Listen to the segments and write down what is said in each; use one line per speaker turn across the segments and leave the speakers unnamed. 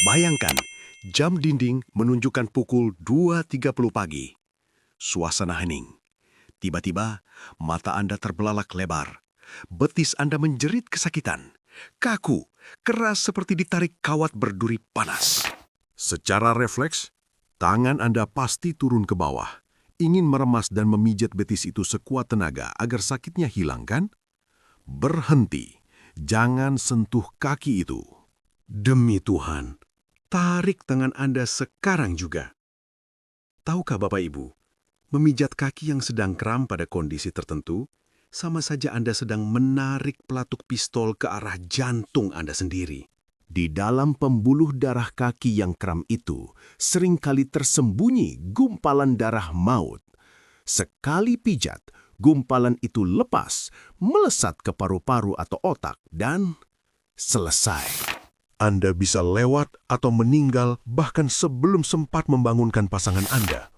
Bayangkan, jam dinding menunjukkan pukul 2.30 pagi. Suasana hening. Tiba-tiba, mata Anda terbelalak lebar. Betis Anda menjerit kesakitan. Kaku, keras seperti ditarik kawat berduri panas. Secara refleks, tangan Anda pasti turun ke bawah. Ingin meremas dan memijat betis itu sekuat tenaga agar sakitnya hilang, kan? Berhenti. Jangan sentuh kaki itu. Demi Tuhan, tarik tangan Anda sekarang juga. Tahukah Bapak Ibu, memijat kaki yang sedang kram pada kondisi tertentu, sama saja Anda sedang menarik pelatuk pistol ke arah jantung Anda sendiri. Di dalam pembuluh darah kaki yang kram itu, seringkali tersembunyi gumpalan darah maut. Sekali pijat, gumpalan itu lepas, melesat ke paru-paru atau otak, dan selesai. Anda bisa lewat atau meninggal bahkan sebelum sempat membangunkan pasangan Anda.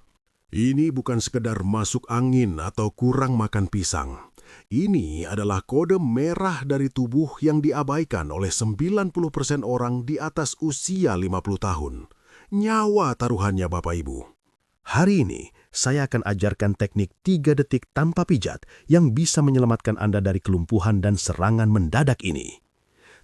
Ini bukan sekedar masuk angin atau kurang makan pisang. Ini adalah kode merah dari tubuh yang diabaikan oleh 90% orang di atas usia 50 tahun. Nyawa taruhannya Bapak Ibu. Hari ini, saya akan ajarkan teknik 3 detik tanpa pijat yang bisa menyelamatkan Anda dari kelumpuhan dan serangan mendadak ini.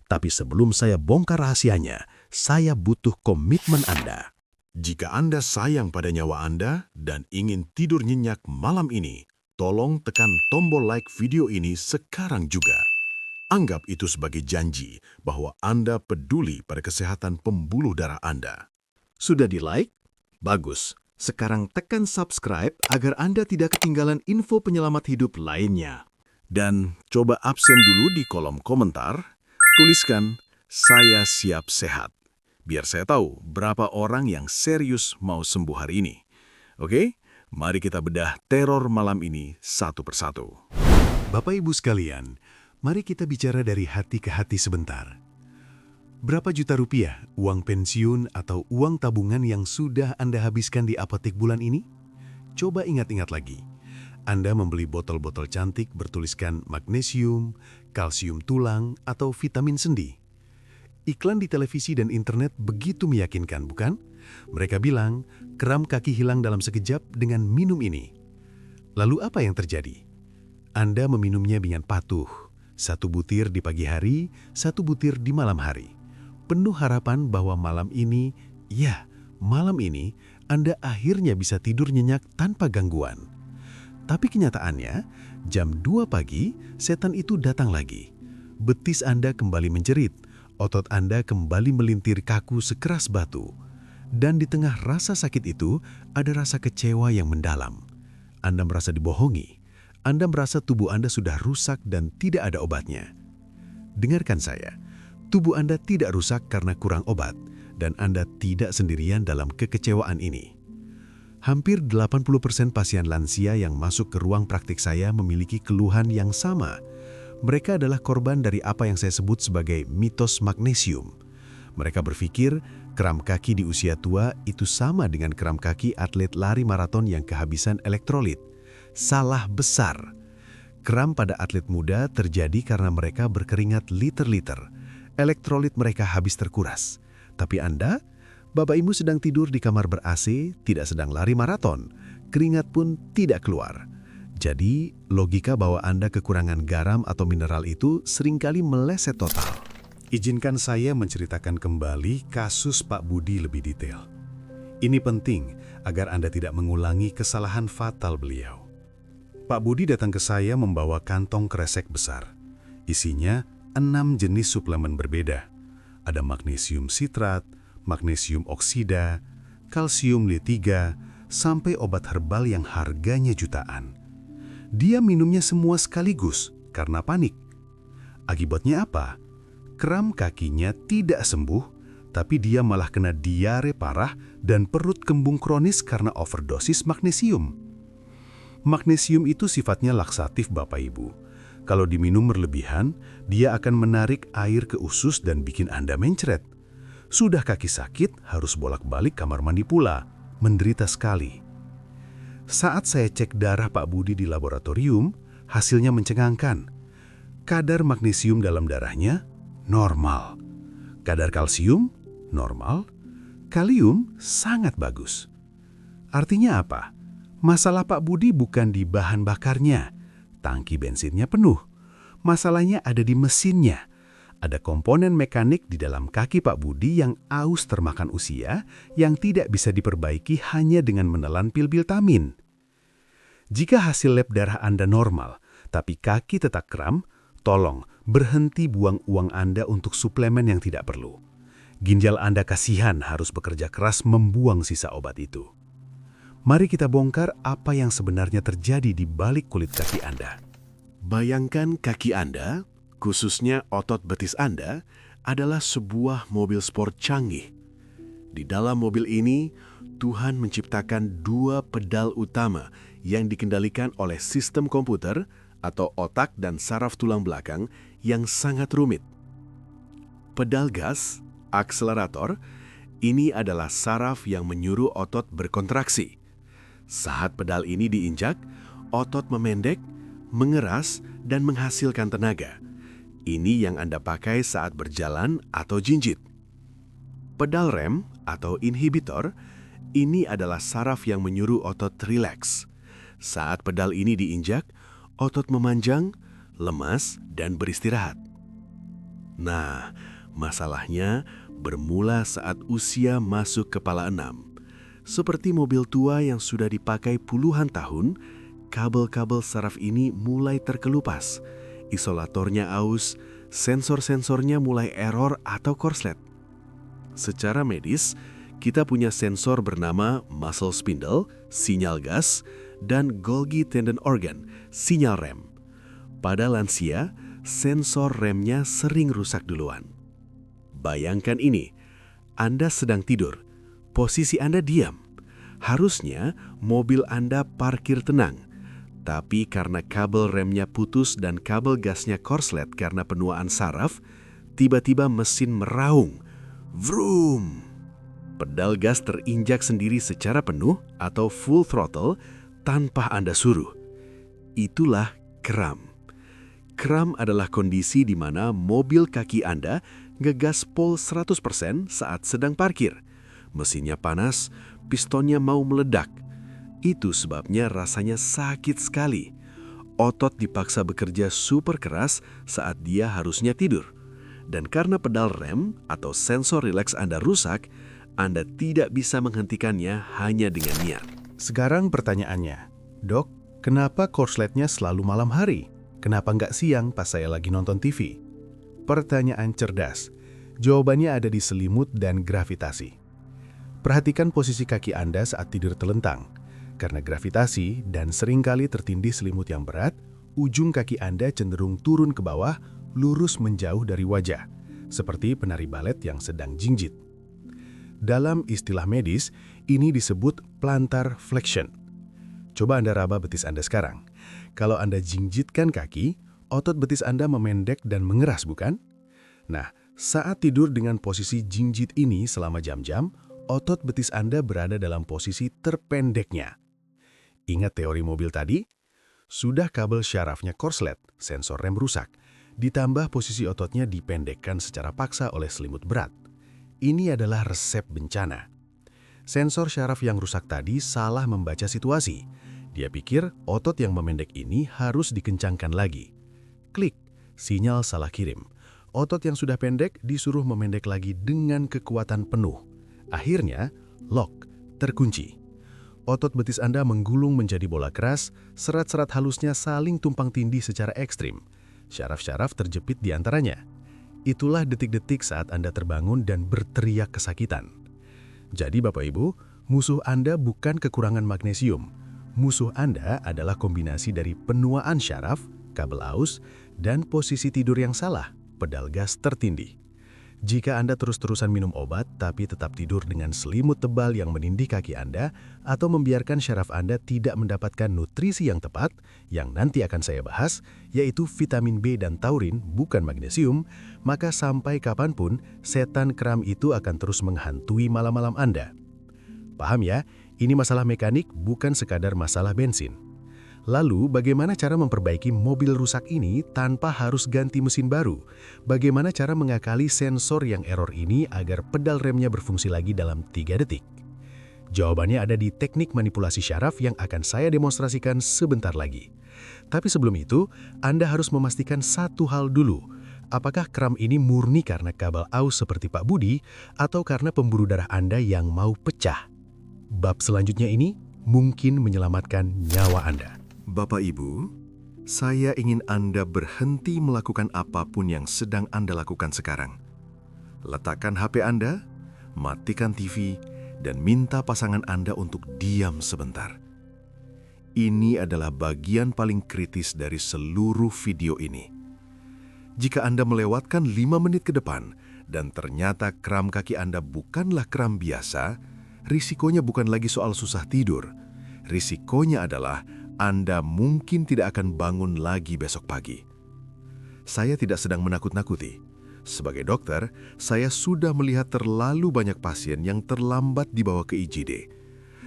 Tapi sebelum saya bongkar rahasianya, saya butuh komitmen Anda. Jika Anda sayang pada nyawa Anda dan ingin tidur nyenyak malam ini, tolong tekan tombol like video ini sekarang juga. Anggap itu sebagai janji bahwa Anda peduli pada kesehatan pembuluh darah Anda. Sudah di-like? Bagus. Sekarang tekan subscribe agar Anda tidak ketinggalan info penyelamat hidup lainnya. Dan coba absen dulu di kolom komentar, tuliskan, "Saya siap sehat." Biar saya tahu berapa orang yang serius mau sembuh hari ini. Oke, mari kita bedah teror malam ini satu persatu. Bapak Ibu sekalian, mari kita bicara dari hati ke hati sebentar. Berapa juta rupiah uang pensiun atau uang tabungan yang sudah Anda habiskan di apotek bulan ini? Coba ingat-ingat lagi. Anda membeli botol-botol cantik bertuliskan magnesium, kalsium tulang, atau vitamin sendi. Iklan di televisi dan internet begitu meyakinkan, bukan? Mereka bilang, kram kaki hilang dalam sekejap dengan minum ini. Lalu apa yang terjadi? Anda meminumnya dengan patuh. 1 butir di pagi hari, 1 butir di malam hari. Penuh harapan bahwa malam ini Anda akhirnya bisa tidur nyenyak tanpa gangguan. Tapi kenyataannya, jam 2 pagi, setan itu datang lagi. Betis Anda kembali menjerit. Otot Anda kembali melintir kaku sekeras batu. Dan di tengah rasa sakit itu, ada rasa kecewa yang mendalam. Anda merasa dibohongi. Anda merasa tubuh Anda sudah rusak dan tidak ada obatnya. Dengarkan saya, tubuh Anda tidak rusak karena kurang obat, dan Anda tidak sendirian dalam kekecewaan ini. Hampir 80% pasien lansia yang masuk ke ruang praktik saya memiliki keluhan yang sama. Mereka adalah korban dari apa yang saya sebut sebagai mitos magnesium. Mereka berpikir kram kaki di usia tua itu sama dengan kram kaki atlet lari maraton yang kehabisan elektrolit. Salah besar. Kram pada atlet muda terjadi karena mereka berkeringat liter-liter. Elektrolit mereka habis terkuras. Tapi Anda, Bapak Ibu sedang tidur di kamar ber-AC, tidak sedang lari maraton. Keringat pun tidak keluar. Jadi, logika bahwa Anda kekurangan garam atau mineral itu seringkali meleset total. Izinkan saya menceritakan kembali kasus Pak Budi lebih detail. Ini penting agar Anda tidak mengulangi kesalahan fatal beliau. Pak Budi datang ke saya membawa kantong kresek besar. Isinya 6 jenis suplemen berbeda. Ada magnesium sitrat, magnesium oksida, kalsium D3, sampai obat herbal yang harganya jutaan. Dia minumnya semua sekaligus karena panik. Akibatnya apa? Kram kakinya tidak sembuh, tapi dia malah kena diare parah dan perut kembung kronis karena overdosis magnesium. Magnesium itu sifatnya laksatif Bapak Ibu. Kalau diminum berlebihan, dia akan menarik air ke usus dan bikin Anda mencret. Sudah kaki sakit, harus bolak-balik kamar mandi pula. Menderita sekali. Saat saya cek darah Pak Budi di laboratorium, hasilnya mencengangkan. Kadar magnesium dalam darahnya normal. Kadar kalsium normal.
Kalium sangat bagus. Artinya apa? Masalah Pak Budi bukan di bahan bakarnya. Tangki bensinnya penuh. Masalahnya ada di mesinnya. Ada komponen mekanik di dalam kaki Pak Budi yang aus termakan usia, yang tidak bisa diperbaiki hanya dengan menelan pil Biltamin. Jika hasil lab darah Anda normal, tapi kaki tetap kram, tolong berhenti buang uang Anda untuk suplemen yang tidak perlu. Ginjal Anda kasihan harus bekerja keras membuang sisa obat itu. Mari kita bongkar apa yang sebenarnya terjadi di balik kulit kaki Anda.
Bayangkan kaki Anda, khususnya otot betis Anda, adalah sebuah mobil sport canggih. Di dalam mobil ini, Tuhan menciptakan dua pedal utama yang dikendalikan oleh sistem komputer atau otak dan saraf tulang belakang yang sangat rumit. Pedal gas, akselerator, ini adalah saraf yang menyuruh otot berkontraksi. Saat pedal ini diinjak, otot memendek, mengeras, dan menghasilkan tenaga. Ini yang Anda pakai saat berjalan atau jinjit. Pedal rem atau inhibitor, ini adalah saraf yang menyuruh otot rileks. Saat pedal ini diinjak, otot memanjang, lemas, dan beristirahat. Nah, masalahnya bermula saat usia masuk kepala 6. Seperti mobil tua yang sudah dipakai puluhan tahun, kabel-kabel saraf ini mulai terkelupas. Isolatornya aus, sensor-sensornya mulai error atau korslet. Secara medis, kita punya sensor bernama muscle spindle, sinyal gas, dan Golgi tendon organ, sinyal rem. Pada lansia, sensor remnya sering rusak duluan. Bayangkan ini, Anda sedang tidur, posisi Anda diam. Harusnya mobil Anda parkir tenang. Tapi karena kabel remnya putus dan kabel gasnya korslet karena penuaan saraf, tiba-tiba mesin meraung. Vroom! Pedal gas terinjak sendiri secara penuh atau full throttle tanpa Anda suruh. Itulah kram. Kram adalah kondisi di mana mobil kaki Anda ngegaspol 100% saat sedang parkir. Mesinnya panas, pistonnya mau meledak. Itu sebabnya rasanya sakit sekali. Otot dipaksa bekerja super keras saat dia harusnya tidur. Dan karena pedal rem atau sensor rileks Anda rusak, Anda tidak bisa menghentikannya hanya dengan niat.
Sekarang pertanyaannya, Dok, kenapa korsletnya selalu malam hari? Kenapa nggak siang pas saya lagi nonton TV? Pertanyaan cerdas. Jawabannya ada di selimut dan gravitasi. Perhatikan posisi kaki Anda saat tidur telentang. Karena gravitasi dan seringkali tertindih selimut yang berat, ujung kaki Anda cenderung turun ke bawah, lurus menjauh dari wajah, seperti penari balet yang sedang jinjit. Dalam istilah medis, ini disebut plantar flexion. Coba Anda raba betis Anda sekarang. Kalau Anda jinjitkan kaki, otot betis Anda memendek dan mengeras, bukan? Nah, saat tidur dengan posisi jinjit ini selama jam-jam, otot betis Anda berada dalam posisi terpendeknya. Ingat teori mobil tadi? Sudah kabel syarafnya korslet, sensor rem rusak, ditambah posisi ototnya dipendekkan secara paksa oleh selimut berat. Ini adalah resep bencana. Sensor syaraf yang rusak tadi salah membaca situasi. Dia pikir otot yang memendek ini harus dikencangkan lagi. Klik, sinyal salah kirim. Otot yang sudah pendek disuruh memendek lagi dengan kekuatan penuh. Akhirnya, lock, terkunci. Otot betis Anda menggulung menjadi bola keras, serat-serat halusnya saling tumpang tindih secara ekstrim. Syaraf-syaraf terjepit di antaranya. Itulah detik-detik saat Anda terbangun dan berteriak kesakitan. Jadi Bapak Ibu, musuh Anda bukan kekurangan magnesium. Musuh Anda adalah kombinasi dari penuaan syaraf, kabel aus, dan posisi tidur yang salah, pedal gas tertindih. Jika Anda terus-terusan minum obat tapi tetap tidur dengan selimut tebal yang menindih kaki Anda atau membiarkan syaraf Anda tidak mendapatkan nutrisi yang tepat, yang nanti akan saya bahas, yaitu vitamin B dan taurin, bukan magnesium, maka sampai kapanpun setan kram itu akan terus menghantui malam-malam Anda. Paham ya? Ini masalah mekanik, bukan sekadar masalah bensin. Lalu, bagaimana cara memperbaiki mobil rusak ini tanpa harus ganti mesin baru? Bagaimana cara mengakali sensor yang error ini agar pedal remnya berfungsi lagi dalam 3 detik? Jawabannya ada di teknik manipulasi syaraf yang akan saya demonstrasikan sebentar lagi. Tapi sebelum itu, Anda harus memastikan satu hal dulu. Apakah kram ini murni karena kabel aus seperti Pak Budi atau karena pembuluh darah Anda yang mau pecah? Bab selanjutnya ini mungkin menyelamatkan nyawa Anda.
Bapak Ibu, saya ingin Anda berhenti melakukan apapun yang sedang Anda lakukan sekarang. Letakkan HP Anda, matikan TV, dan minta pasangan Anda untuk diam sebentar. Ini adalah bagian paling kritis dari seluruh video ini. Jika Anda melewatkan 5 menit ke depan dan ternyata kram kaki Anda bukanlah kram biasa, risikonya bukan lagi soal susah tidur. Risikonya adalah Anda mungkin tidak akan bangun lagi besok pagi. Saya tidak sedang menakut-nakuti. Sebagai dokter, saya sudah melihat terlalu banyak pasien yang terlambat dibawa ke IGD.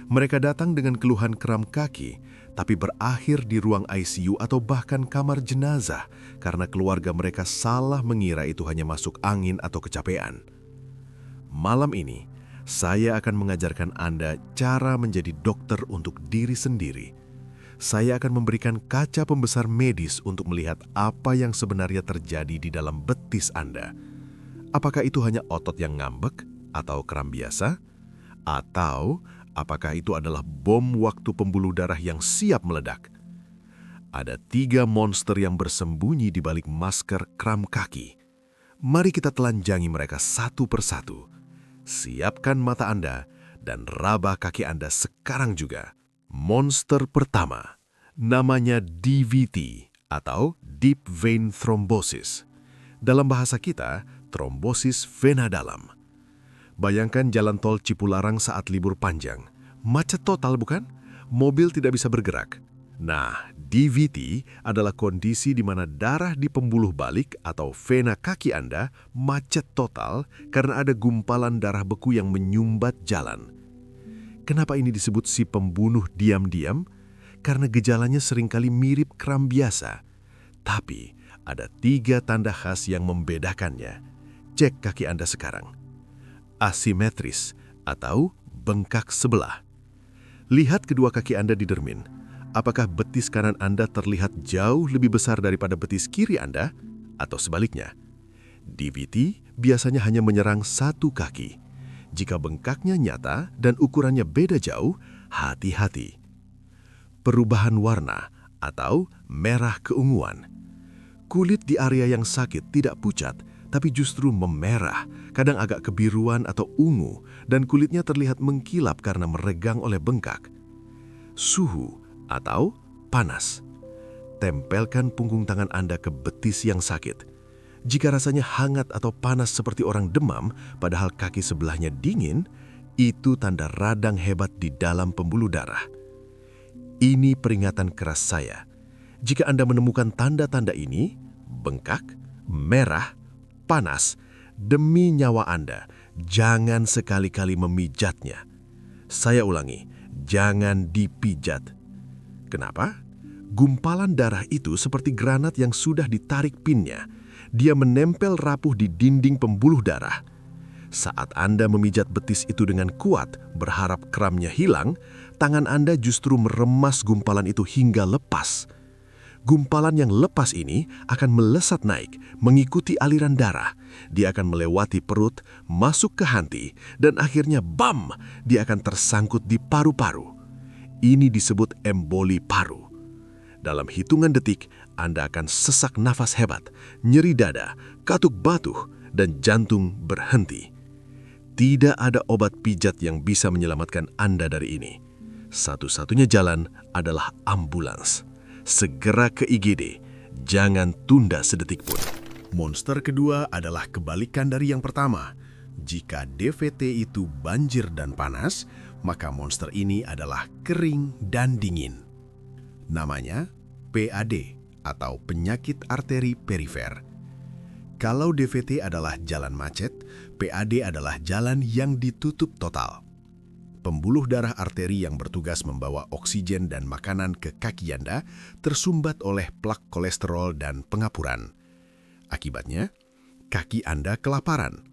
Mereka datang dengan keluhan kram kaki, tapi berakhir di ruang ICU atau bahkan kamar jenazah karena keluarga mereka salah mengira itu hanya masuk angin atau kecapean. Malam ini, saya akan mengajarkan Anda cara menjadi dokter untuk diri sendiri. Saya akan memberikan kaca pembesar medis untuk melihat apa yang sebenarnya terjadi di dalam betis Anda. Apakah itu hanya otot yang ngambek atau kram biasa? Atau apakah itu adalah bom waktu pembuluh darah yang siap meledak? Ada 3 monster yang bersembunyi di balik masker kram kaki. Mari kita telanjangi mereka satu persatu. Siapkan mata Anda dan raba kaki Anda sekarang juga. Monster pertama, namanya DVT atau Deep Vein Thrombosis. Dalam bahasa kita, trombosis vena dalam. Bayangkan jalan tol Cipularang saat libur panjang. Macet total bukan? Mobil tidak bisa bergerak. Nah, DVT adalah kondisi di mana darah di pembuluh balik atau vena kaki Anda macet total karena ada gumpalan darah beku yang menyumbat jalan. Kenapa ini disebut si pembunuh diam-diam? Karena gejalanya seringkali mirip kram biasa. Tapi ada 3 tanda khas yang membedakannya. Cek kaki Anda sekarang. Asimetris atau bengkak sebelah. Lihat kedua kaki Anda di dermin. Apakah betis kanan Anda terlihat jauh lebih besar daripada betis kiri Anda? Atau sebaliknya? DVT biasanya hanya menyerang satu kaki. Jika bengkaknya nyata dan ukurannya beda jauh, hati-hati. Perubahan warna atau merah keunguan. Kulit di area yang sakit tidak pucat, tapi justru memerah, kadang agak kebiruan atau ungu, dan kulitnya terlihat mengkilap karena meregang oleh bengkak. Suhu atau panas. Tempelkan punggung tangan Anda ke betis yang sakit. Jika rasanya hangat atau panas seperti orang demam, padahal kaki sebelahnya dingin, itu tanda radang hebat di dalam pembuluh darah. Ini peringatan keras saya. Jika Anda menemukan tanda-tanda ini, bengkak, merah, panas, demi nyawa Anda, jangan sekali-kali memijatnya. Saya ulangi, jangan dipijat. Kenapa? Gumpalan darah itu seperti granat yang sudah ditarik pinnya. Dia menempel rapuh di dinding pembuluh darah. Saat Anda memijat betis itu dengan kuat, berharap kramnya hilang, tangan Anda justru meremas gumpalan itu hingga lepas. Gumpalan yang lepas ini akan melesat naik, mengikuti aliran darah. Dia akan melewati perut, masuk ke hati, dan akhirnya bam, dia akan tersangkut di paru-paru. Ini disebut emboli paru. Dalam hitungan detik, Anda akan sesak nafas hebat, nyeri dada, katuk batuh, dan jantung berhenti. Tidak ada obat pijat yang bisa menyelamatkan Anda dari ini. Satu-satunya jalan adalah ambulans. Segera ke IGD, jangan tunda sedetik pun. Monster kedua adalah kebalikan dari yang pertama. Jika DVT itu banjir dan panas, maka monster ini adalah kering dan dingin. Namanya PAD atau penyakit arteri perifer. Kalau DVT adalah jalan macet, PAD adalah jalan yang ditutup total. Pembuluh darah arteri yang bertugas membawa oksigen dan makanan ke kaki Anda tersumbat oleh plak kolesterol dan pengapuran. Akibatnya, kaki Anda kelaparan.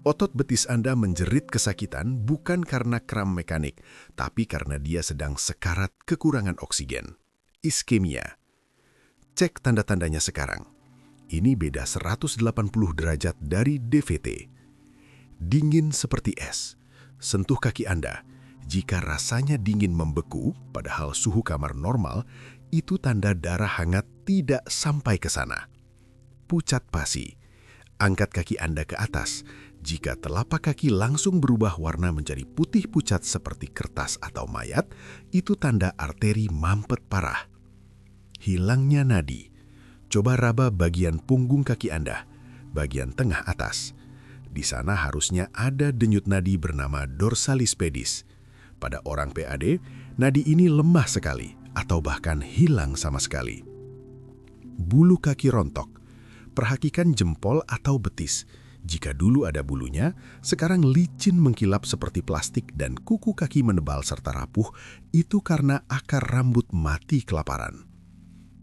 Otot betis Anda menjerit kesakitan bukan karena kram mekanik, tapi karena dia sedang sekarat kekurangan oksigen. Iskemia. Cek tanda-tandanya sekarang. Ini beda 180 derajat dari DVT. Dingin seperti es. Sentuh kaki Anda. Jika rasanya dingin membeku, padahal suhu kamar normal, itu tanda darah hangat tidak sampai ke sana. Pucat pasi. Angkat kaki Anda ke atas. Jika telapak kaki langsung berubah warna menjadi putih pucat seperti kertas atau mayat, itu tanda arteri mampet parah. Hilangnya nadi. Coba raba bagian punggung kaki Anda, bagian tengah atas. Di sana harusnya ada denyut nadi bernama dorsalis pedis. Pada orang PAD, nadi ini lemah sekali atau bahkan hilang sama sekali. Bulu kaki rontok. Perhatikan jempol atau betis. Jika dulu ada bulunya, sekarang licin mengkilap seperti plastik dan kuku kaki menebal serta rapuh, itu karena akar rambut mati kelaparan.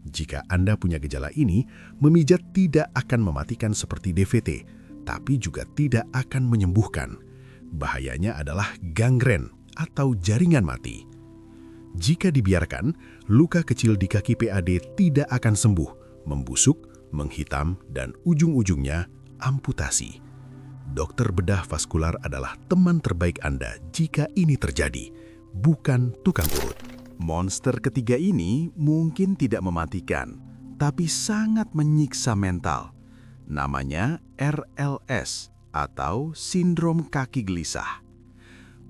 Jika Anda punya gejala ini, memijat tidak akan mematikan seperti DVT, tapi juga tidak akan menyembuhkan. Bahayanya adalah gangren atau jaringan mati. Jika dibiarkan, luka kecil di kaki PAD tidak akan sembuh, membusuk, menghitam, dan ujung-ujungnya amputasi. Dokter bedah vaskular adalah teman terbaik Anda jika ini terjadi, bukan tukang urut. Monster ketiga ini mungkin tidak mematikan, tapi sangat menyiksa mental. Namanya RLS atau sindrom kaki gelisah.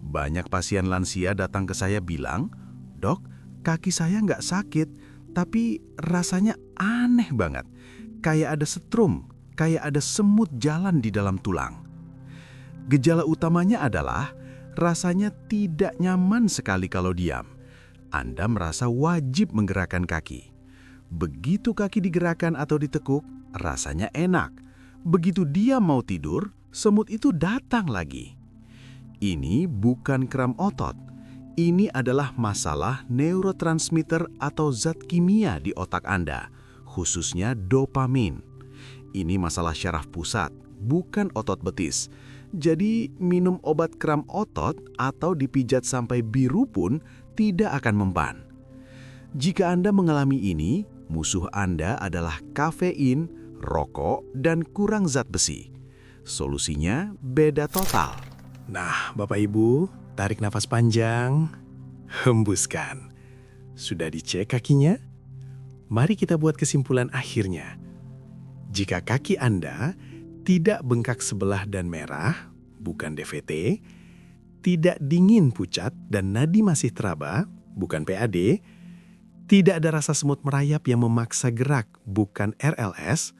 Banyak pasien lansia datang ke saya bilang, "Dok, kaki saya nggak sakit, tapi rasanya aneh banget. Kayak ada setrum, kayak ada semut jalan di dalam tulang." Gejala utamanya adalah rasanya tidak nyaman sekali kalau diam. Anda merasa wajib menggerakkan kaki. Begitu kaki digerakkan atau ditekuk, rasanya enak. Begitu dia mau tidur, semut itu datang lagi. Ini bukan kram otot. Ini adalah masalah neurotransmitter atau zat kimia di otak Anda, khususnya dopamin. Ini masalah syaraf pusat, bukan otot betis. Jadi minum obat kram otot atau dipijat sampai biru pun tidak akan mempan. Jika Anda mengalami ini, musuh Anda adalah kafein, rokok, dan kurang zat besi. Solusinya beda total.
Nah, Bapak Ibu, tarik nafas panjang, hembuskan. Sudah dicek kakinya? Mari kita buat kesimpulan akhirnya. Jika kaki Anda tidak bengkak sebelah dan merah, bukan DVT, tidak dingin pucat dan nadi masih teraba, bukan PAD, tidak ada rasa semut merayap yang memaksa gerak, bukan RLS,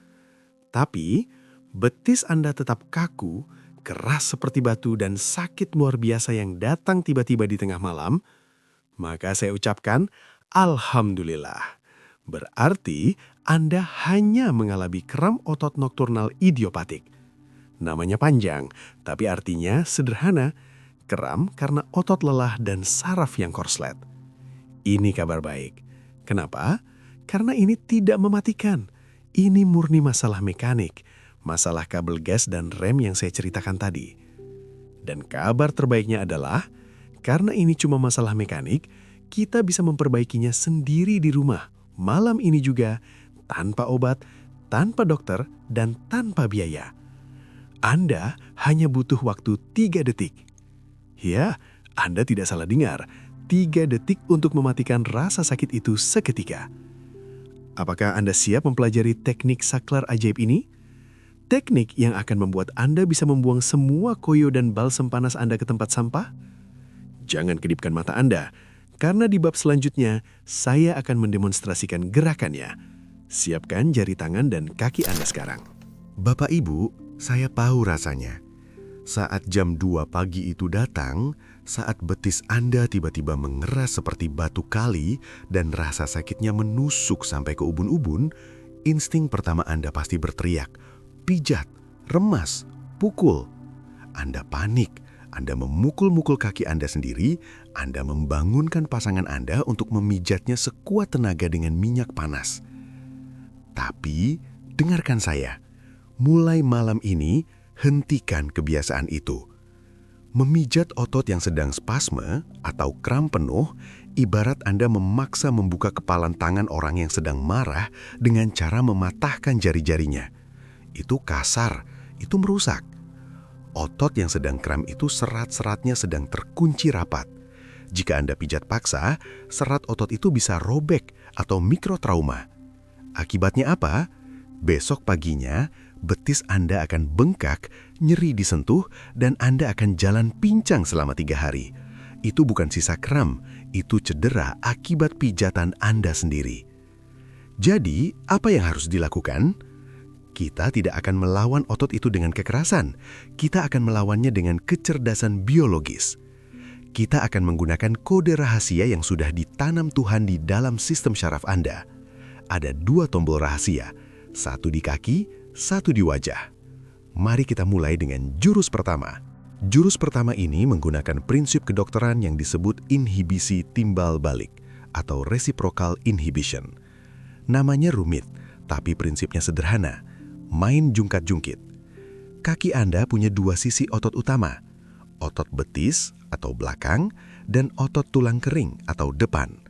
tapi betis Anda tetap kaku, keras seperti batu dan sakit luar biasa yang datang tiba-tiba di tengah malam, maka saya ucapkan Alhamdulillah. Berarti Anda hanya mengalami kram otot nokturnal idiopatik. Namanya panjang, tapi artinya sederhana, kram karena otot lelah dan saraf yang korslet. Ini kabar baik. Kenapa? Karena ini tidak mematikan. Ini murni masalah mekanik, masalah kabel gas dan rem yang saya ceritakan tadi. Dan kabar terbaiknya adalah, karena ini cuma masalah mekanik, kita bisa memperbaikinya sendiri di rumah, malam ini juga, tanpa obat, tanpa dokter, dan tanpa biaya. Anda hanya butuh waktu 3 detik. Ya, Anda tidak salah dengar, 3 detik untuk mematikan rasa sakit itu seketika. Apakah Anda siap mempelajari teknik saklar ajaib ini? Teknik yang akan membuat Anda bisa membuang semua koyo dan balsem panas Anda ke tempat sampah? Jangan kedipkan mata Anda, karena di bab selanjutnya saya akan mendemonstrasikan gerakannya. Siapkan jari tangan dan kaki Anda sekarang.
Bapak Ibu, saya tahu rasanya. Saat jam 2 pagi itu datang, saat betis Anda tiba-tiba mengeras seperti batu kali dan rasa sakitnya menusuk sampai ke ubun-ubun, insting pertama Anda pasti berteriak, pijat, remas, pukul. Anda panik,
Anda memukul-mukul kaki Anda sendiri, Anda membangunkan pasangan Anda untuk memijatnya sekuat tenaga dengan minyak panas. Tapi, dengarkan saya. Mulai malam ini, hentikan kebiasaan itu. Memijat otot yang sedang spasme atau kram penuh, ibarat Anda memaksa membuka kepalan tangan orang yang sedang marah dengan cara mematahkan jari-jarinya. Itu kasar, itu merusak. Otot yang sedang kram itu serat-seratnya sedang terkunci rapat. Jika Anda pijat paksa, serat otot itu bisa robek atau mikrotrauma. Akibatnya apa? Besok paginya, betis Anda akan bengkak, nyeri disentuh, dan Anda akan jalan pincang selama 3 hari. Itu bukan sisa kram, itu cedera akibat pijatan Anda sendiri. Jadi, apa yang harus dilakukan? Kita tidak akan melawan otot itu dengan kekerasan. Kita akan melawannya dengan kecerdasan biologis. Kita akan menggunakan kode rahasia yang sudah ditanam Tuhan di dalam sistem syaraf Anda. Ada 2 tombol rahasia, 1 di kaki, 1 di wajah. Mari kita mulai dengan jurus pertama. Jurus pertama ini menggunakan prinsip kedokteran yang disebut inhibisi timbal balik atau reciprocal inhibition. Namanya rumit, tapi prinsipnya sederhana. Main jungkat-jungkit. Kaki Anda punya 2 sisi otot utama, otot betis atau belakang dan otot tulang kering atau depan.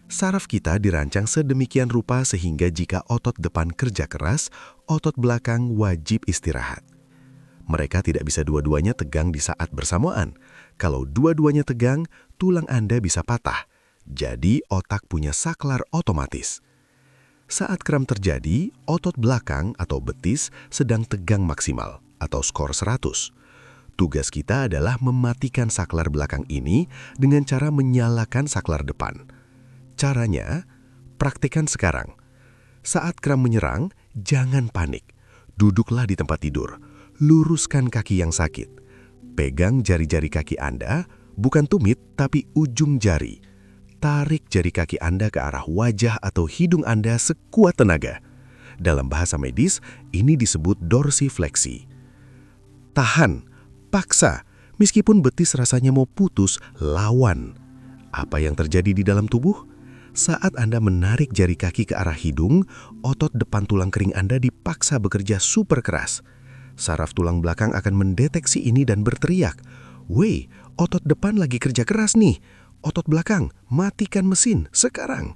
Saraf kita dirancang sedemikian rupa sehingga jika otot depan kerja keras, otot belakang wajib istirahat. Mereka tidak bisa dua-duanya tegang di saat bersamaan. Kalau dua-duanya tegang, tulang Anda bisa patah. Jadi otak punya saklar otomatis. Saat kram terjadi, otot belakang atau betis sedang tegang maksimal atau skor 100. Tugas kita adalah mematikan saklar belakang ini dengan cara menyalakan saklar depan. Caranya, praktikkan sekarang. Saat kram menyerang, jangan panik. Duduklah di tempat tidur. Luruskan kaki yang sakit. Pegang jari-jari kaki Anda, bukan tumit tapi ujung jari. Tarik jari kaki Anda ke arah wajah atau hidung Anda sekuat tenaga. Dalam bahasa medis, ini disebut dorsifleksi. Tahan, paksa, meskipun betis rasanya mau putus, lawan. Apa yang terjadi di dalam tubuh? Saat Anda menarik jari kaki ke arah hidung, otot depan tulang kering Anda dipaksa bekerja super keras. Saraf tulang belakang akan mendeteksi ini dan berteriak, "Weh, otot depan lagi kerja keras nih. Otot belakang, matikan mesin sekarang."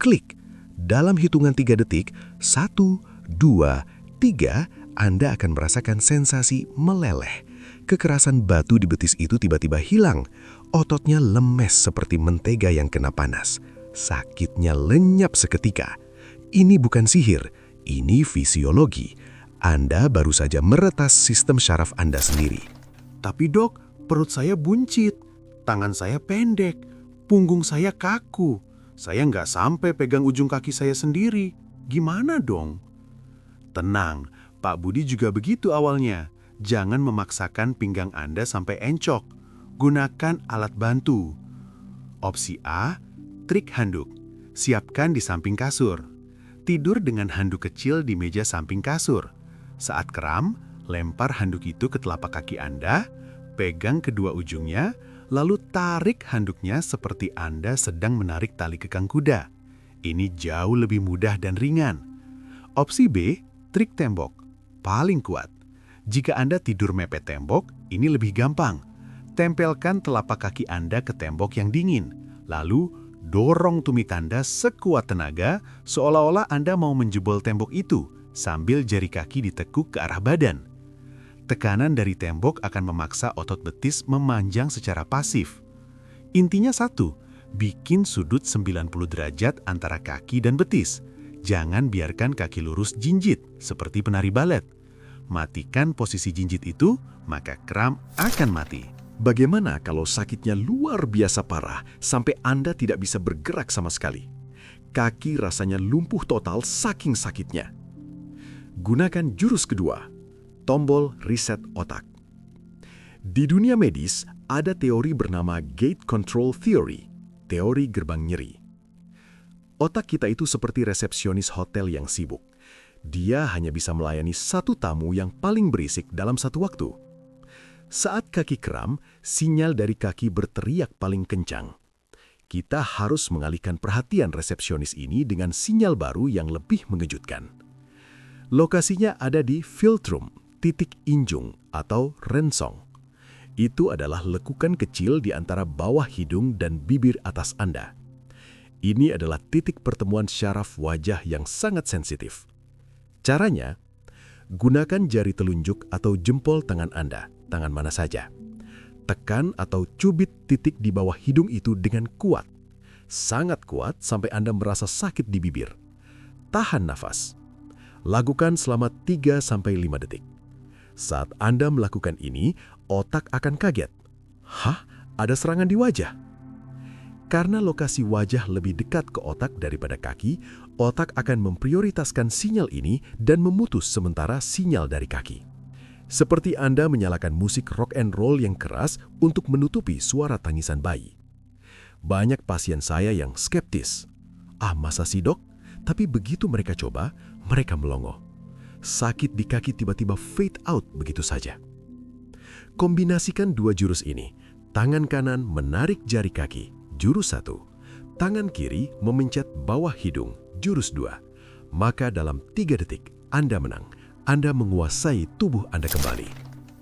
Klik. Dalam hitungan 3 detik, 1, 2, 3, Anda akan merasakan sensasi meleleh. Kekerasan batu di betis itu tiba-tiba hilang. Ototnya lemes seperti mentega yang kena panas. Sakitnya lenyap seketika. Ini bukan sihir, ini fisiologi. Anda baru saja meretas sistem syaraf Anda sendiri.
Tapi dok, perut saya buncit, tangan saya pendek, punggung saya kaku. Saya nggak sampai pegang ujung kaki saya sendiri. Gimana dong? Tenang, Pak Budi juga begitu awalnya. Jangan memaksakan pinggang Anda sampai encok. Gunakan alat bantu. Opsi A, trik handuk. Siapkan di samping kasur. Tidur dengan handuk kecil di meja samping kasur. Saat kram, lempar handuk itu ke telapak kaki Anda, pegang kedua ujungnya, lalu tarik handuknya seperti Anda sedang menarik tali kekang kuda. Ini jauh lebih mudah dan ringan. Opsi B, trik tembok. Paling kuat. Jika Anda tidur mepet tembok, ini lebih gampang. Tempelkan telapak kaki Anda ke tembok yang dingin, lalu dorong tumit Anda sekuat tenaga seolah-olah Anda mau menjebol tembok itu sambil jari kaki ditekuk ke arah badan. Tekanan dari tembok akan memaksa otot betis memanjang secara pasif. Intinya satu, bikin sudut 90 derajat antara kaki dan betis. Jangan biarkan kaki lurus jinjit seperti penari balet. Matikan posisi jinjit itu, maka kram akan mati.
Bagaimana kalau sakitnya luar biasa parah sampai Anda tidak bisa bergerak sama sekali? Kaki rasanya lumpuh total saking sakitnya. Gunakan jurus kedua, tombol reset otak. Di dunia medis, ada teori bernama gate control theory, teori gerbang nyeri. Otak kita itu seperti resepsionis hotel yang sibuk. Dia hanya bisa melayani satu tamu yang paling berisik dalam satu waktu. Saat kaki kram, sinyal dari kaki berteriak paling kencang. Kita harus mengalihkan perhatian resepsionis ini dengan sinyal baru yang lebih mengejutkan. Lokasinya ada di Philtrum, titik injung atau rensong. Itu adalah lekukan kecil di antara bawah hidung dan bibir atas Anda. Ini adalah titik pertemuan syaraf wajah yang sangat sensitif. Caranya, gunakan jari telunjuk atau jempol tangan Anda, tangan mana saja. Tekan atau cubit titik di bawah hidung itu dengan kuat. Sangat kuat sampai Anda merasa sakit di bibir. Tahan nafas. Lakukan selama 3-5 detik. Saat Anda melakukan ini, otak akan kaget. Hah? Ada serangan di wajah? Karena lokasi wajah lebih dekat ke otak daripada kaki, otak akan memprioritaskan sinyal ini dan memutus sementara sinyal dari kaki. Seperti Anda menyalakan musik rock and roll yang keras untuk menutupi suara tangisan bayi. Banyak pasien saya yang skeptis. Ah, masa sih dok? Tapi begitu mereka coba, mereka melongo. Sakit di kaki tiba-tiba fade out begitu saja. Kombinasikan dua jurus ini. Tangan kanan menarik jari kaki, jurus 1. Tangan kiri memencet bawah hidung, jurus 2. Maka dalam 3 detik, Anda menang. Anda menguasai tubuh Anda kembali.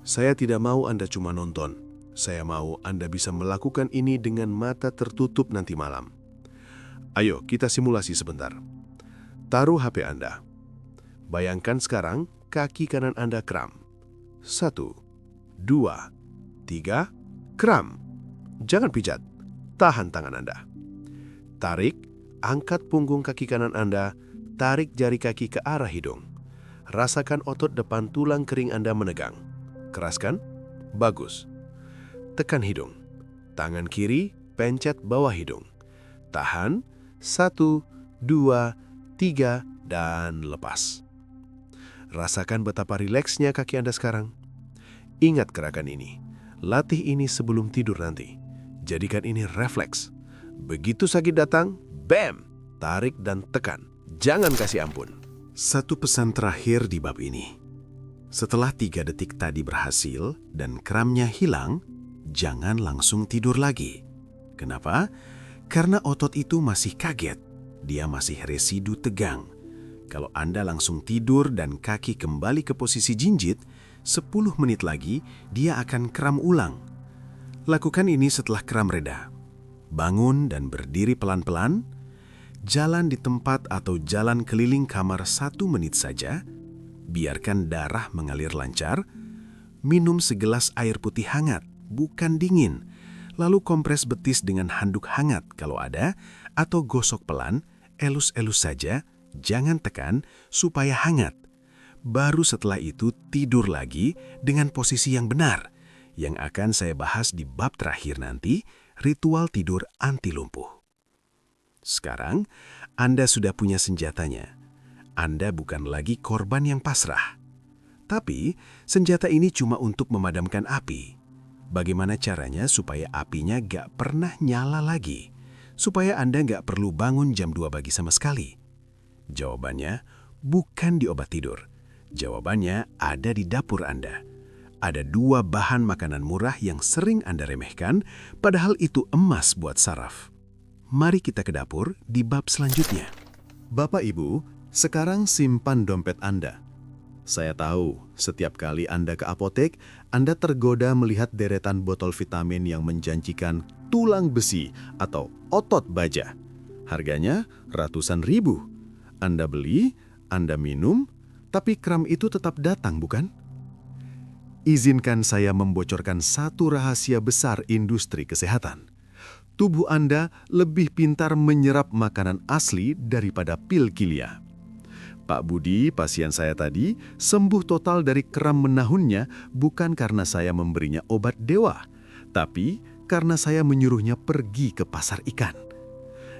Saya tidak mau Anda cuma nonton. Saya mau Anda bisa melakukan ini dengan mata tertutup nanti malam. Ayo, kita simulasi sebentar. Taruh HP Anda. Bayangkan sekarang kaki kanan Anda kram. 1, 2, 3, kram. Jangan pijat. Tahan tangan Anda. Tarik, angkat punggung kaki kanan Anda, tarik jari kaki ke arah hidung. Rasakan otot depan tulang kering Anda menegang. Keraskan? Bagus. Tekan hidung. Tangan kiri, pencet bawah hidung. Tahan, 1, 2, 3, dan lepas. Rasakan betapa rileksnya kaki Anda sekarang. Ingat gerakan ini. Latih ini sebelum tidur nanti. Jadikan ini refleks. Begitu sakit datang, bam! Tarik dan tekan. Jangan kasih ampun. Satu pesan terakhir di bab ini. Setelah 3 detik tadi berhasil dan kramnya hilang, jangan langsung tidur lagi. Kenapa? Karena otot itu masih kaget. Dia masih residu tegang. Kalau Anda langsung tidur dan kaki kembali ke posisi jinjit, 10 menit lagi dia akan kram ulang. Lakukan ini setelah kram reda. Bangun dan berdiri pelan-pelan. Jalan di tempat atau jalan keliling kamar 1 menit saja. Biarkan darah mengalir lancar. Minum segelas air putih hangat, bukan dingin. Lalu kompres betis dengan handuk hangat kalau ada, atau gosok pelan, elus-elus saja, jangan tekan, supaya hangat. Baru setelah itu tidur lagi dengan posisi yang benar, yang akan saya bahas di bab terakhir nanti, ritual tidur anti lumpuh. Sekarang, Anda sudah punya senjatanya. Anda bukan lagi korban yang pasrah. Tapi, senjata ini cuma untuk memadamkan api. Bagaimana caranya supaya apinya gak pernah nyala lagi? Supaya Anda gak perlu bangun jam 2 pagi sama sekali? Jawabannya bukan di obat tidur. Jawabannya ada di dapur Anda. Ada 2 bahan makanan murah yang sering Anda remehkan, padahal itu emas buat saraf. Mari kita ke dapur di bab selanjutnya.
Bapak Ibu, sekarang simpan dompet Anda. Saya tahu, setiap kali Anda ke apotek, Anda tergoda melihat deretan botol vitamin yang menjanjikan tulang besi atau otot baja. Harganya ratusan ribu. Anda beli, Anda minum, tapi kram itu tetap datang, bukan? Izinkan saya membocorkan satu rahasia besar industri kesehatan. Tubuh Anda lebih pintar menyerap makanan asli daripada pil Gilead. Pak Budi, pasien saya tadi, sembuh total dari kram menahunnya bukan karena saya memberinya obat dewa, tapi karena saya menyuruhnya pergi ke pasar ikan.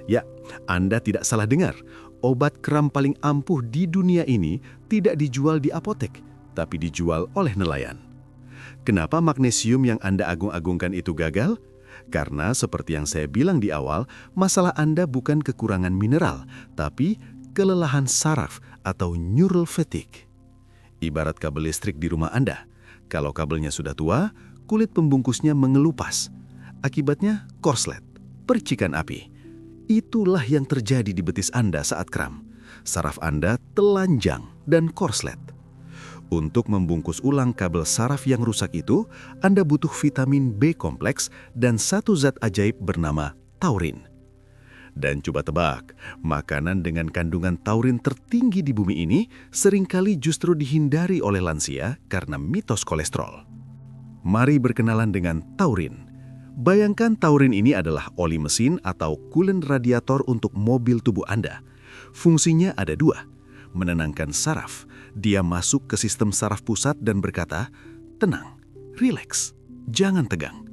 Ya, Anda tidak salah dengar. Obat kram paling ampuh di dunia ini tidak dijual di apotek, tapi dijual oleh nelayan. Kenapa magnesium yang Anda agung-agungkan itu gagal? Karena seperti yang saya bilang di awal, masalah Anda bukan kekurangan mineral, tapi kelelahan saraf atau neural fatigue. Ibarat kabel listrik di rumah Anda. Kalau kabelnya sudah tua, kulit pembungkusnya mengelupas. Akibatnya korslet, percikan api. Itulah yang terjadi di betis Anda saat kram. Saraf Anda telanjang dan korslet. Untuk membungkus ulang kabel saraf yang rusak itu, Anda butuh vitamin B kompleks dan satu zat ajaib bernama taurin. Dan coba tebak, makanan dengan kandungan taurin tertinggi di bumi ini seringkali justru dihindari oleh lansia karena mitos kolesterol. Mari berkenalan dengan taurin. Bayangkan taurin ini adalah oli mesin atau coolant radiator untuk mobil tubuh Anda. Fungsinya ada dua, menenangkan saraf. Dia masuk ke sistem saraf pusat dan berkata, tenang, rileks, jangan tegang.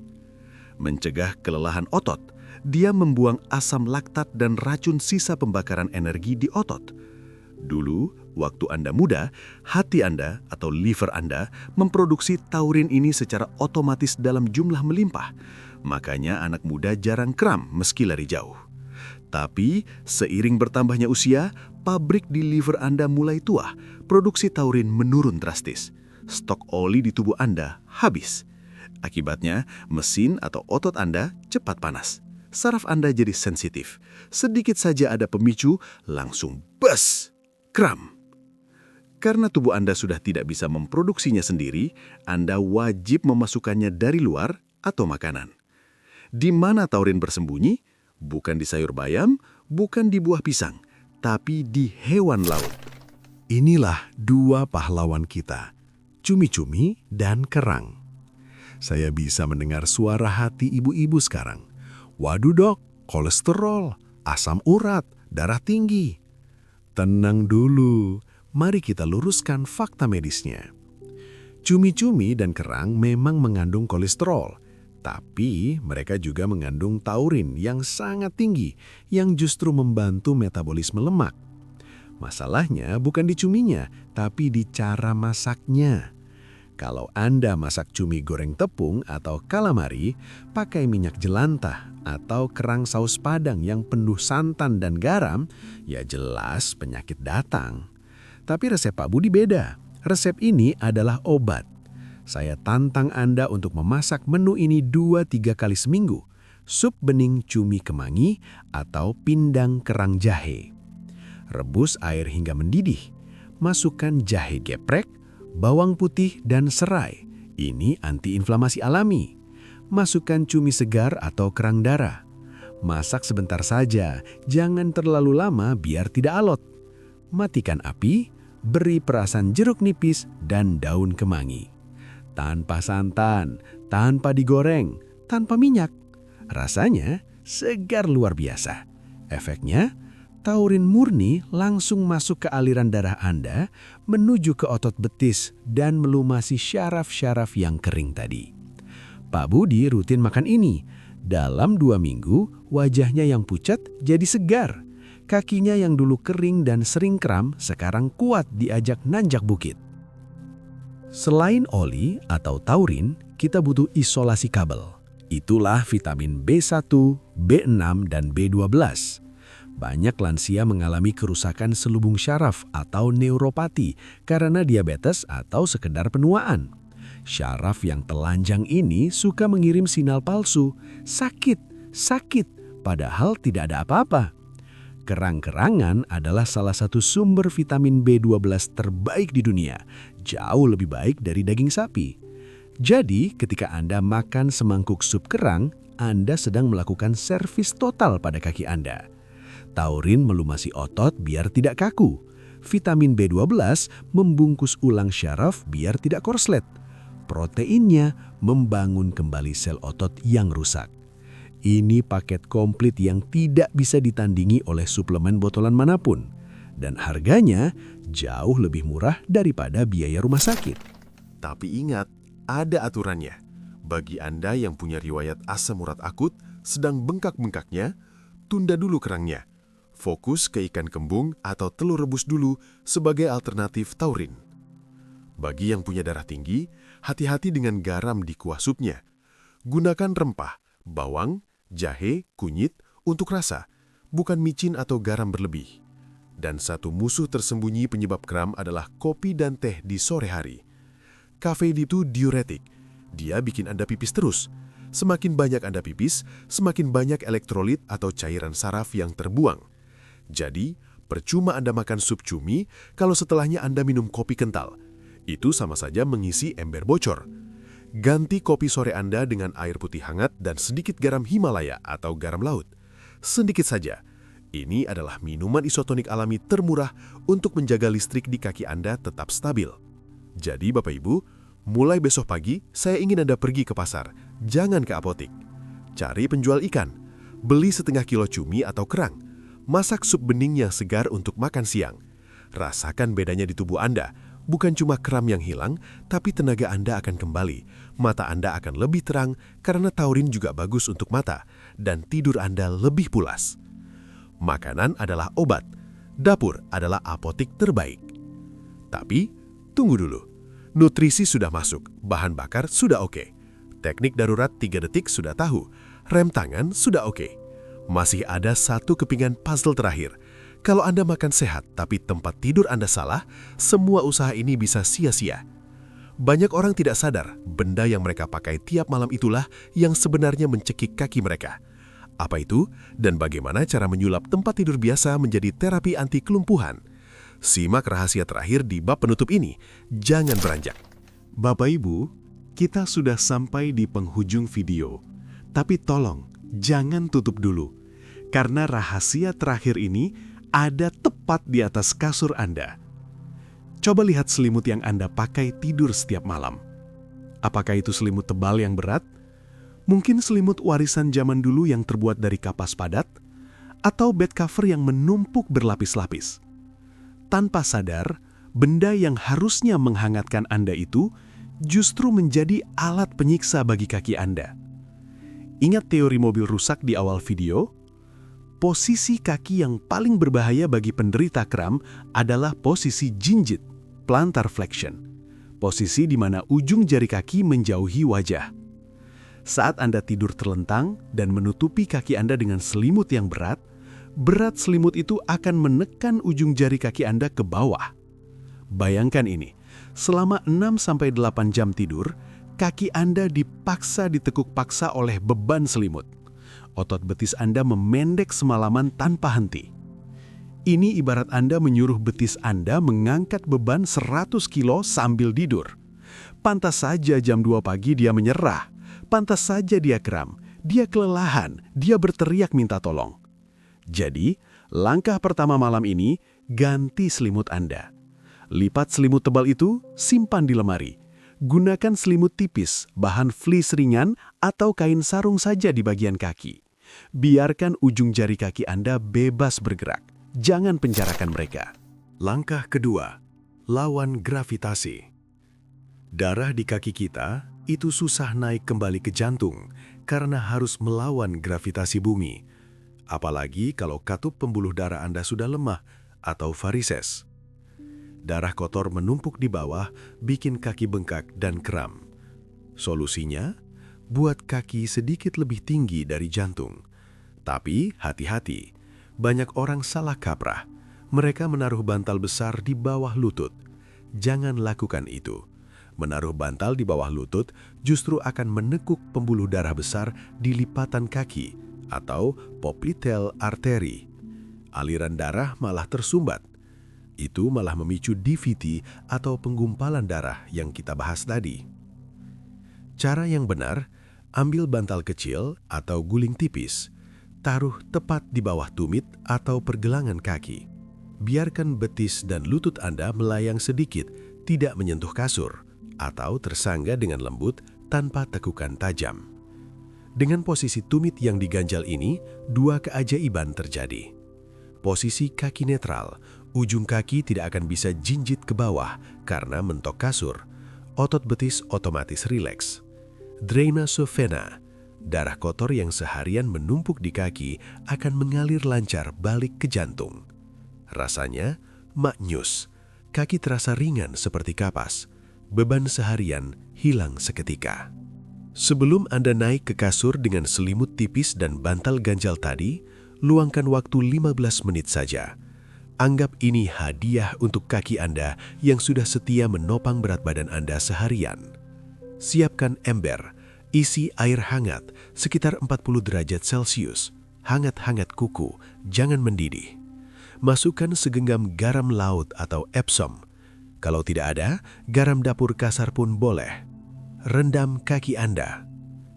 Mencegah kelelahan otot, dia membuang asam laktat dan racun sisa pembakaran energi di otot. Dulu, waktu Anda muda, hati Anda atau liver Anda memproduksi taurin ini secara otomatis dalam jumlah melimpah. Makanya anak muda jarang kram meski lari jauh. Tapi, seiring bertambahnya usia, pabrik di liver Anda mulai tua, produksi taurin menurun drastis. Stok oli di tubuh Anda habis. Akibatnya, mesin atau otot Anda cepat panas. Saraf Anda jadi sensitif. Sedikit saja ada pemicu, langsung bes, kram. Karena tubuh Anda sudah tidak bisa memproduksinya sendiri, Anda wajib memasukkannya dari luar atau makanan. Di mana taurin bersembunyi? Bukan di sayur bayam, bukan di buah pisang, tapi di hewan laut.
Inilah dua pahlawan kita, cumi-cumi dan kerang. Saya bisa mendengar suara hati ibu-ibu sekarang. Waduh dok, kolesterol, asam urat, darah tinggi. Tenang dulu, mari kita luruskan fakta medisnya. Cumi-cumi dan kerang memang mengandung kolesterol, tapi mereka juga mengandung taurin yang sangat tinggi yang justru membantu metabolisme lemak. Masalahnya bukan di cuminya, tapi di cara masaknya. Kalau Anda masak cumi goreng tepung atau calamari, pakai minyak jelantah atau kerang saus padang yang penuh santan dan garam, ya jelas penyakit datang. Tapi resep Pak Budi beda. Resep ini adalah obat. Saya tantang Anda untuk memasak menu ini 2-3 kali seminggu. Sup bening cumi kemangi atau pindang kerang jahe. Rebus air hingga mendidih. Masukkan jahe geprek, bawang putih, dan serai. Ini antiinflamasi alami. Masukkan cumi segar atau kerang darah. Masak sebentar saja, jangan terlalu lama biar tidak alot. Matikan api, beri perasan jeruk nipis dan daun kemangi. Tanpa santan, tanpa digoreng, tanpa minyak. Rasanya segar luar biasa. Efeknya, taurin murni langsung masuk ke aliran darah Anda, menuju ke otot betis dan melumasi syaraf-syaraf yang kering tadi. Pak Budi rutin makan ini. Dalam 2 minggu, wajahnya yang pucat jadi segar. Kakinya yang dulu kering dan sering kram, sekarang kuat diajak nanjak bukit. Selain oli atau taurin, kita butuh isolasi kabel. Itulah vitamin B1, B6, dan B12. Banyak lansia mengalami kerusakan selubung syaraf atau neuropati karena diabetes atau sekedar penuaan. Syaraf yang telanjang ini suka mengirim sinyal palsu, sakit, sakit, padahal tidak ada apa-apa. Kerang-kerangan adalah salah satu sumber vitamin B12 terbaik di dunia, jauh lebih baik dari daging sapi. Jadi, ketika Anda makan semangkuk sup kerang, Anda sedang melakukan servis total pada kaki Anda. Taurin melumasi otot biar tidak kaku. Vitamin B12 membungkus ulang syaraf biar tidak korslet. Proteinnya membangun kembali sel otot yang rusak. Ini paket komplit yang tidak bisa ditandingi oleh suplemen botolan manapun. Dan harganya jauh lebih murah daripada biaya rumah sakit.
Tapi ingat, ada aturannya. Bagi Anda yang punya riwayat asam urat akut, sedang bengkak-bengkaknya, tunda dulu kerangnya. Fokus ke ikan kembung atau telur rebus dulu sebagai alternatif taurin. Bagi yang punya darah tinggi, hati-hati dengan garam di kuah supnya. Gunakan rempah, bawang, jahe, kunyit untuk rasa, bukan micin atau garam berlebih. Dan satu musuh tersembunyi penyebab kram adalah kopi dan teh di sore hari. Kafein itu diuretik.
Dia bikin Anda pipis terus. Semakin banyak Anda pipis, semakin banyak elektrolit atau cairan saraf yang terbuang. Jadi, percuma Anda makan sup cumi kalau setelahnya Anda minum kopi kental. Itu sama saja mengisi ember bocor. Ganti kopi sore Anda dengan air putih hangat dan sedikit garam Himalaya atau garam laut. Sedikit saja. Ini adalah minuman isotonik alami termurah untuk menjaga listrik di kaki Anda tetap stabil. Jadi Bapak Ibu, mulai besok pagi saya ingin Anda pergi ke pasar, jangan ke apotik. Cari penjual ikan, beli setengah kilo cumi atau kerang, masak sup bening yang segar untuk makan siang. Rasakan bedanya di tubuh Anda, bukan cuma kram yang hilang, tapi tenaga Anda akan kembali. Mata Anda akan lebih terang karena taurin juga bagus untuk mata, dan tidur Anda lebih pulas. Makanan adalah obat, dapur adalah apotik terbaik. Tapi, tunggu dulu. Nutrisi sudah masuk, bahan bakar sudah oke. Teknik darurat 3 detik sudah tahu, rem tangan sudah oke. Masih ada satu kepingan puzzle terakhir. Kalau Anda makan sehat tapi tempat tidur Anda salah, semua usaha ini bisa sia-sia. Banyak orang tidak sadar, benda yang mereka pakai tiap malam itulah yang sebenarnya mencekik kaki mereka. Apa itu dan bagaimana cara menyulap tempat tidur biasa menjadi terapi anti kelumpuhan? Simak rahasia terakhir di bab penutup ini. Jangan beranjak.
Bapak Ibu, kita sudah sampai di penghujung video. Tapi tolong, jangan tutup dulu. Karena rahasia terakhir ini ada tepat di atas kasur Anda. Coba lihat selimut yang Anda pakai tidur setiap malam. Apakah itu selimut tebal yang berat? Mungkin selimut warisan zaman dulu yang terbuat dari kapas padat? Atau bed cover yang menumpuk berlapis-lapis? Tanpa sadar, benda yang harusnya menghangatkan Anda itu justru menjadi alat penyiksa bagi kaki Anda. Ingat teori mobil rusak di awal video? Posisi kaki yang paling berbahaya bagi penderita kram adalah posisi jinjit, plantar flexion. Posisi di mana ujung jari kaki menjauhi wajah. Saat Anda tidur terlentang dan menutupi kaki Anda dengan selimut yang berat, berat selimut itu akan menekan ujung jari kaki Anda ke bawah. Bayangkan ini, selama 6-8 jam tidur, kaki Anda dipaksa ditekuk paksa oleh beban selimut. Otot betis Anda memendek semalaman tanpa henti. Ini ibarat Anda menyuruh betis Anda mengangkat beban 100 kilo sambil tidur. Pantas saja jam 2 pagi dia menyerah. Pantas saja dia kram, dia kelelahan, dia berteriak minta tolong. Jadi, langkah pertama malam ini, ganti selimut Anda. Lipat selimut tebal itu, simpan di lemari. Gunakan selimut tipis, bahan fleece ringan, atau kain sarung saja di bagian kaki. Biarkan ujung jari kaki Anda bebas bergerak. Jangan penjarakan mereka. Langkah kedua, lawan gravitasi. Darah di kaki kita itu susah naik kembali ke jantung karena harus melawan gravitasi bumi. Apalagi kalau katup pembuluh darah Anda sudah lemah atau varises. Darah kotor menumpuk di bawah bikin kaki bengkak dan kram. Solusinya, buat kaki sedikit lebih tinggi dari jantung. Tapi hati-hati, banyak orang salah kaprah. Mereka menaruh bantal besar di bawah lutut. Jangan lakukan itu. Menaruh bantal di bawah lutut justru akan menekuk pembuluh darah besar di lipatan kaki atau popliteal artery. Aliran darah malah tersumbat. Itu malah memicu DVT atau penggumpalan darah yang kita bahas tadi. Cara yang benar, ambil bantal kecil atau guling tipis, taruh tepat di bawah tumit atau pergelangan kaki. Biarkan betis dan lutut Anda melayang sedikit, tidak menyentuh kasur, atau tersangga dengan lembut tanpa tekukan tajam. Dengan posisi tumit yang diganjal ini, dua keajaiban terjadi. Posisi kaki netral, ujung kaki tidak akan bisa jinjit ke bawah karena mentok kasur. Otot betis otomatis rileks. Drainase vena, darah kotor yang seharian menumpuk di kaki akan mengalir lancar balik ke jantung. Rasanya maknyus, kaki terasa ringan seperti kapas. Beban seharian hilang seketika. Sebelum Anda naik ke kasur dengan selimut tipis dan bantal ganjal tadi, luangkan waktu 15 menit saja. Anggap ini hadiah untuk kaki Anda yang sudah setia menopang berat badan Anda seharian. Siapkan ember, isi air hangat sekitar 40 derajat Celcius, hangat-hangat kuku, jangan mendidih. Masukkan segenggam garam laut atau Epsom. Kalau tidak ada, garam dapur kasar pun boleh. Rendam kaki Anda.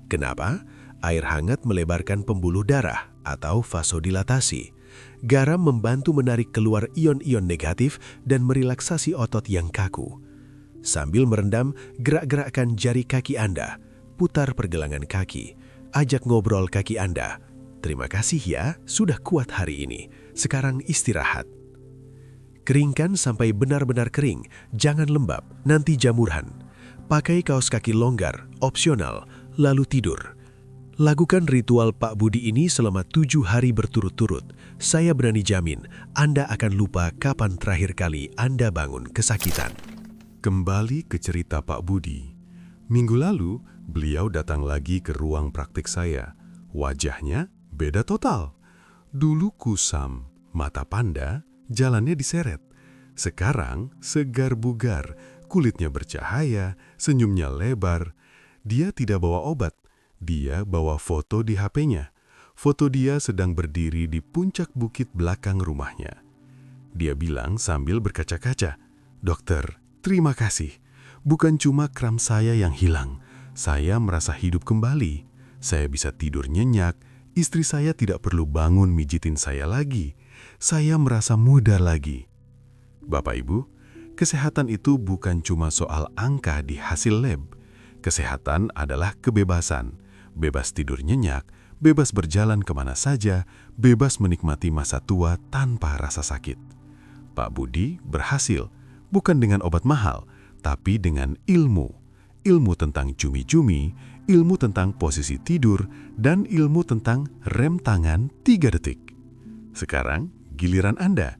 Kenapa? Air hangat melebarkan pembuluh darah atau vasodilatasi. Garam membantu menarik keluar ion-ion negatif dan merelaksasi otot yang kaku. Sambil merendam, gerak-gerakkan jari kaki Anda. Putar pergelangan kaki. Ajak ngobrol kaki Anda. Terima kasih ya, sudah kuat hari ini. Sekarang istirahat. Keringkan sampai benar-benar kering, jangan lembab, nanti jamurhan. Pakai kaos kaki longgar, opsional, lalu tidur. Lakukan ritual Pak Budi ini selama 7 hari berturut-turut. Saya berani jamin, Anda akan lupa kapan terakhir kali Anda bangun kesakitan.
Kembali ke cerita Pak Budi. Minggu lalu, beliau datang lagi ke ruang praktik saya. Wajahnya beda total. Dulu kusam, mata panda, jalannya diseret. Sekarang segar bugar, kulitnya bercahaya, senyumnya lebar. Dia tidak bawa obat, dia bawa foto di HP-nya. Foto dia sedang berdiri di puncak bukit belakang rumahnya. Dia bilang sambil berkaca-kaca, "Dokter, terima kasih. Bukan cuma kram saya yang hilang. Saya merasa hidup kembali. Saya bisa tidur nyenyak. Istri saya tidak perlu bangun mijitin saya lagi. Saya merasa muda lagi." Bapak Ibu, kesehatan itu bukan cuma soal angka di hasil lab. Kesehatan adalah kebebasan. Bebas tidur nyenyak, bebas berjalan kemana saja, bebas menikmati masa tua tanpa rasa sakit. Pak Budi berhasil, bukan dengan obat mahal, tapi dengan ilmu. Ilmu tentang cumi-cumi, ilmu tentang posisi tidur, dan ilmu tentang rem tangan 3 detik. Sekarang, giliran Anda.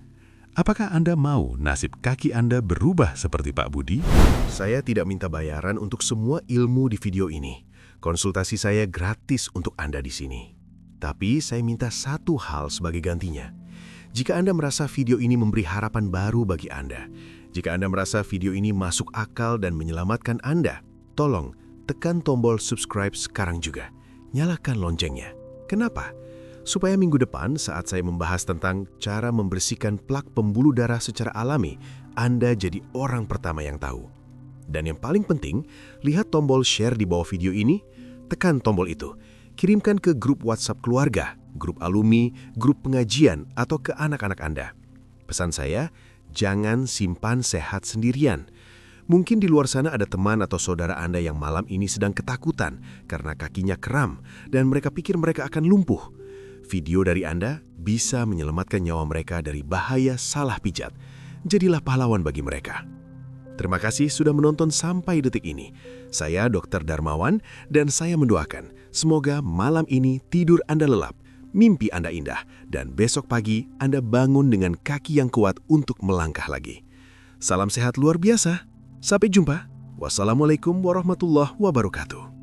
Apakah Anda mau nasib kaki Anda berubah seperti Pak Budi?
Saya tidak minta bayaran untuk semua ilmu di video ini. Konsultasi saya gratis untuk Anda di sini. Tapi saya minta satu hal sebagai gantinya. Jika Anda merasa video ini memberi harapan baru bagi Anda, jika Anda merasa video ini masuk akal dan menyelamatkan Anda, tolong tekan tombol subscribe sekarang juga. Nyalakan loncengnya. Kenapa? Supaya minggu depan saat saya membahas tentang cara membersihkan plak pembuluh darah secara alami, Anda jadi orang pertama yang tahu. Dan yang paling penting, lihat tombol share di bawah video ini, tekan tombol itu. Kirimkan ke grup WhatsApp keluarga, grup alumni, grup pengajian, atau ke anak-anak Anda. Pesan saya, jangan simpan sehat sendirian. Mungkin di luar sana ada teman atau saudara Anda yang malam ini sedang ketakutan karena kakinya kram dan mereka pikir mereka akan lumpuh. Video dari Anda bisa menyelamatkan nyawa mereka dari bahaya salah pijat. Jadilah pahlawan bagi mereka. Terima kasih sudah menonton sampai detik ini. Saya Dr. Darmawan dan saya mendoakan semoga malam ini tidur Anda lelap, mimpi Anda indah, dan besok pagi Anda bangun dengan kaki yang kuat untuk melangkah lagi. Salam sehat luar biasa. Sampai jumpa. Wassalamualaikum warahmatullahi wabarakatuh.